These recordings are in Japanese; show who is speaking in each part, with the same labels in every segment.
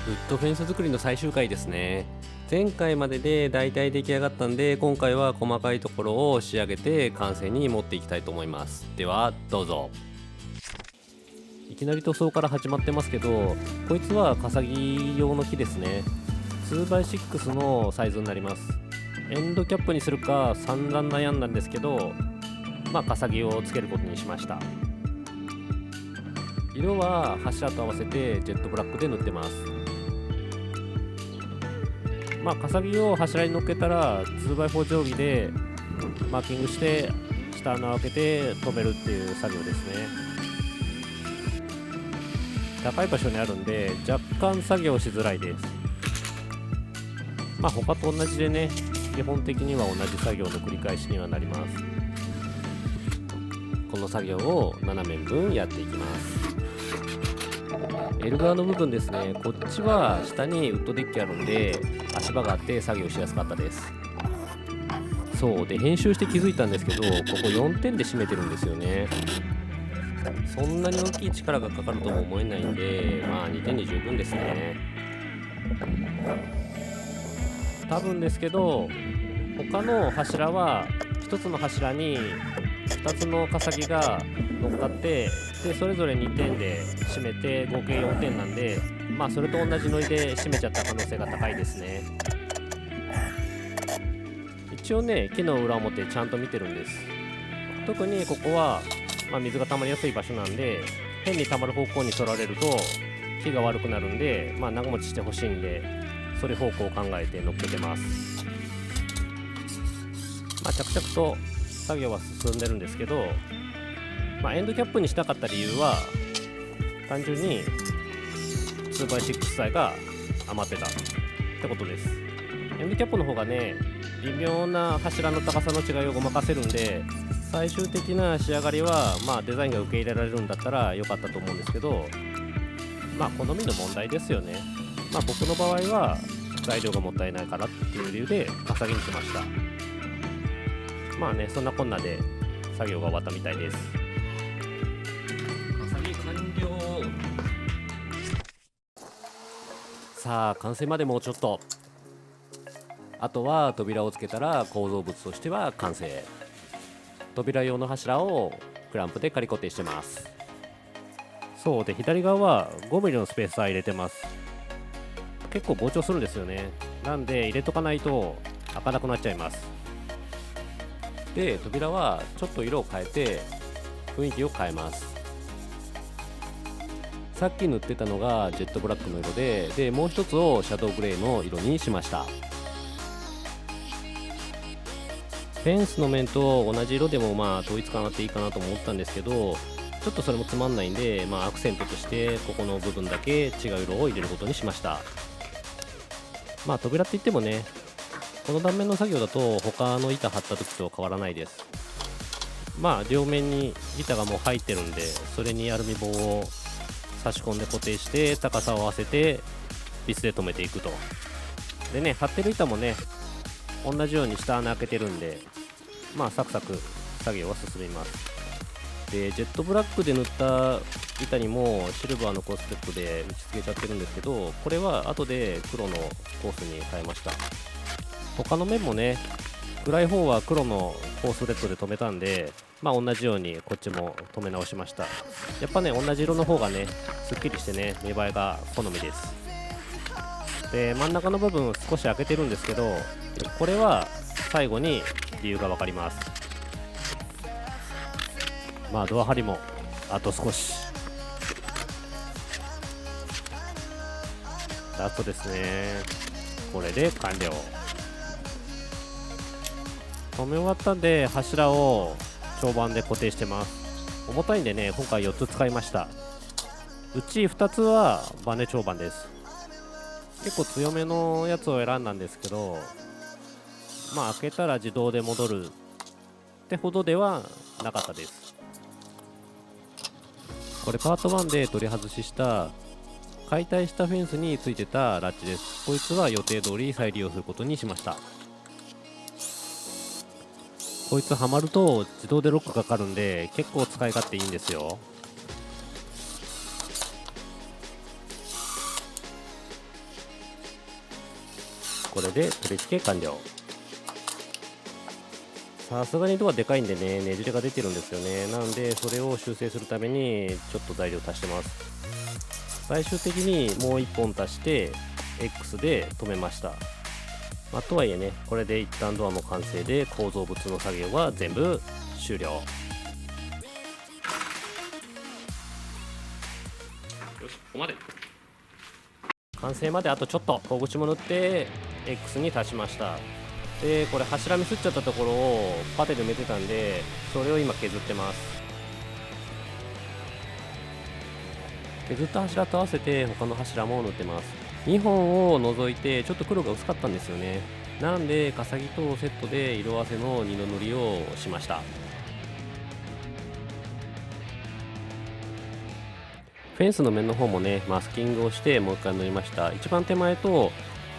Speaker 1: ウッドフェンス作りの最終回ですね。前回まででだいたい出来上がったんで、今回は細かいところを仕上げて完成に持っていきたいと思います。ではどうぞ。いきなり塗装から始まってますけど、こいつはカサギ用の木ですね。 2x6 のサイズになります。エンドキャップにするか散々悩んだんですけど、カサギをつけることにしました。色は柱と合わせてジェットブラックで塗ってます。カサギを柱に乗っけたら 2x4 定規でマーキングして下穴を開けて止めるっていう作業ですね。高い場所にあるんで若干作業しづらいです。他と同じでね、基本的には同じ作業の繰り返しにはなります。この作業を7面分やっていきます。L 側の部分ですね、こっちは下にウッドデッキあるんで足場があって作業しやすかったです。そうで、編集して気づいたんですけど、ここ4点で締めてるんですよね。そんなに大きい力がかかるとも思えないんで、2点で十分ですね。多分ですけど、他の柱は1つの柱に2つのカサギが乗っかって、でそれぞれ2点で締めて合計4点なんで、それと同じノリで締めちゃった可能性が高いですね。一応ね、木の裏表ちゃんと見てるんです。特にここは、水が溜まりやすい場所なんで、変に溜まる方向に取られると木が悪くなるんで、長持ちしてほしいんで、それ方向を考えて乗っけてます。着々と作業は進んでるんですけど、エンドキャップにしたかった理由は単純に 2x6 材が余ってたってことです。エンドキャップの方がね、微妙な柱の高さの違いをごまかせるんで、最終的な仕上がりはデザインが受け入れられるんだったら良かったと思うんですけど、好みの問題ですよね。僕の場合は材料がもったいないからっていう理由でカサギにしました。そんなこんなで作業が終わったみたいです。カサギ完了。さあ完成までもうちょっと。あとは扉をつけたら構造物としては完成。扉用の柱をクランプで仮固定してます。そうで、左側は 5mm のスペーサー入れてます。結構膨張するんですよね。なんで入れとかないと開かなくなっちゃいます。で、扉はちょっと色を変えて雰囲気を変えます。さっき塗ってたのがジェットブラックの色で、もう一つをシャドウグレーの色にしました。フェンスの面と同じ色でも統一感あっていいかなと思ったんですけど、ちょっとそれもつまんないんで、アクセントとしてここの部分だけ違う色を入れることにしました。扉って言ってもね、この断面の作業だと他の板貼った時と変わらないです。両面に板がもう入ってるんで、それにアルミ棒を差し込んで固定して高さを合わせてビスで留めていくと。でね、貼ってる板もね同じように下穴開けてるんで、サクサク作業は進みます。で、ジェットブラックで塗った板にもシルバーのコースレットで打ち付けちゃってるんですけど、これは後で黒のコースに変えました。他の面もね、暗い方は黒のコースレットで留めたんで、同じようにこっちも留め直しました。やっぱね、同じ色の方がねすっきりしてね、見栄えが好みです。で、真ん中の部分少し開けてるんですけど、これは最後に理由が分かります。ドア張りもあと少し、ラストですね。これで完了。留め終わったんで柱を長板で固定してます。重たいんでね、今回4つ使いました。うち2つはバネ長板です。結構強めのやつを選んだんですけど、開けたら自動で戻るってほどではなかったです。これパート1で取り外しした解体したフェンスについてたラッチです。こいつは予定通り再利用することにしました。こいつはまると自動でロックかかるんで結構使い勝手いいんですよ。これで取り付け完了。さすがにドアでかいんでね、ねじれが出てるんですよね。なのでそれを修正するためにちょっと材料足してます。最終的にもう1本足して X で止めました。とはいえね、これで一旦ドアも完成で構造物の作業は全部終了。よし、ここまで。完成まであとちょっと。小口も塗って X に足しました。でこれ柱ミスっちゃったところをパテで埋めてたんで、それを今削ってます。削った柱と合わせて他の柱も塗ってます。2本を除いてちょっと黒が薄かったんですよね。なんでカサギとセットで色合わせの2の塗りをしました。フェンスの面の方もね、マスキングをしてもう一回塗りました。一番手前と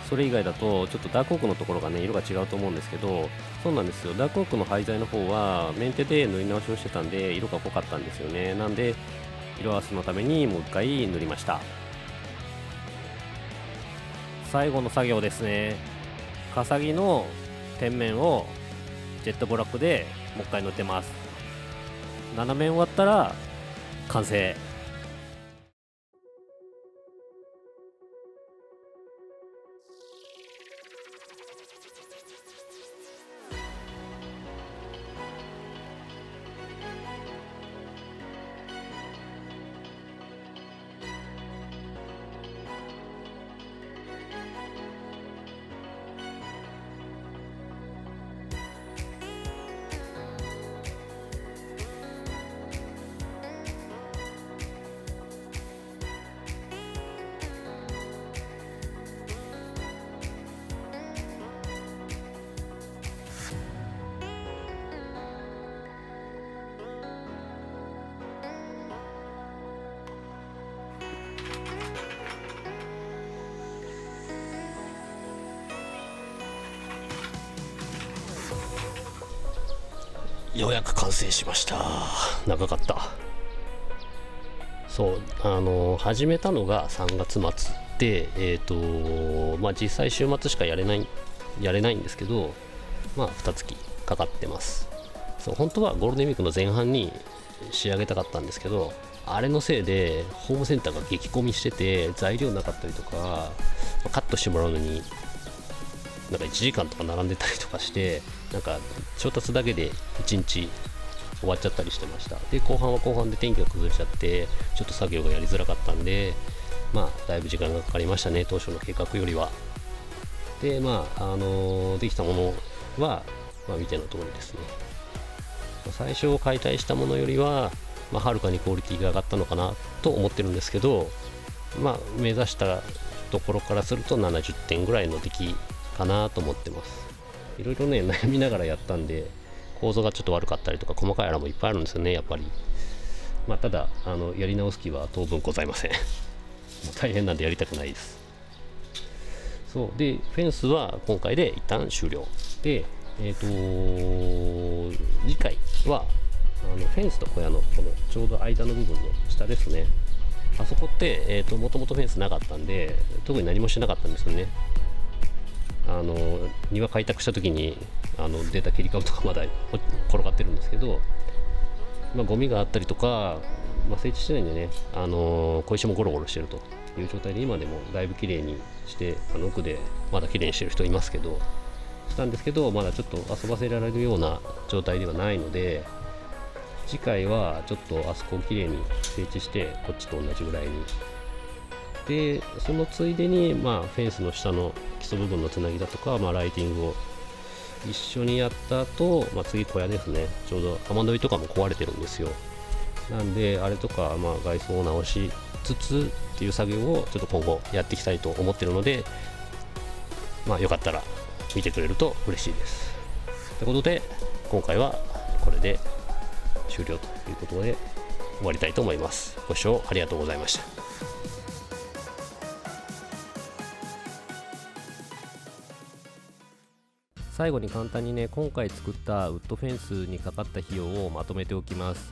Speaker 1: それ以外だとちょっとダークオークのところがね色が違うと思うんですけど、そうなんですよ、ダークオークの廃材の方はメンテで塗り直しをしてたんで色が濃かったんですよね。なんで色合わせのためにもう一回塗りました。最後の作業ですね。カサギの天面をジェットブラックでもう一回塗ってます。7面終わったら完成。ようやく完成しました。長かった。そう始めたのが3月末で実際週末しかやれないんですけど、2月かかってます。そう本当はゴールデンウィークの前半に仕上げたかったんですけど、あれのせいでホームセンターが激混みしてて材料なかったりとか、カットしてもらうのになんか1時間とか並んでたりとかして、なんか調達だけで1日終わっちゃったりしてました。で後半は後半で天気が崩れちゃってちょっと作業がやりづらかったんで、だいぶ時間がかかりましたね、当初の計画よりは。でできたものは、見ての通りですね。最初解体したものよりははるかにクオリティが上がったのかなと思ってるんですけど、目指したところからすると70点ぐらいの出来かなと思ってます。いろいろね悩みながらやったんで、構造がちょっと悪かったりとか細かい穴もいっぱいあるんですよね、やっぱり。ただやり直す気は当分ございませんもう大変なんでやりたくないです。そうでフェンスは今回で一旦終了で、次回はフェンスと小屋のこのちょうど間の部分の下ですね。あそこってもともとフェンスなかったんで特に何もしなかったんですよね。庭開拓した時に出た切り株とかまだ転がってるんですけど、ゴミがあったりとか、整地してないんでね、小石もゴロゴロしてるという状態で、今でもだいぶ綺麗にして奥でまだ綺麗にしてる人いますけど、したんですけどまだちょっと遊ばせられるような状態ではないので、次回はちょっとあそこを綺麗に整地してこっちと同じぐらいにで、そのついでにフェンスの下の基礎部分のつなぎだとか、ライティングを一緒にやった後、次小屋ですね。ちょうど雨どいとかも壊れてるんですよ。なんであれとか外装を直しつつっていう作業をちょっと今後やっていきたいと思ってるので、よかったら見てくれると嬉しいです。ということで今回はこれで終了ということで終わりたいと思います。ご視聴ありがとうございました。最後に簡単にね、今回作ったウッドフェンスにかかった費用をまとめておきます。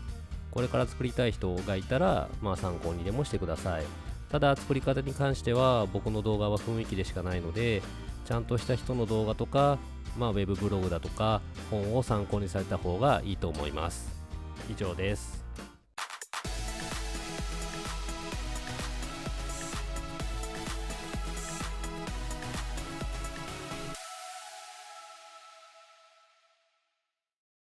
Speaker 1: これから作りたい人がいたら、参考にでもしてください。ただ作り方に関しては僕の動画は雰囲気でしかないので、ちゃんとした人の動画とか、ウェブブログだとか本を参考にされた方がいいと思います。以上です。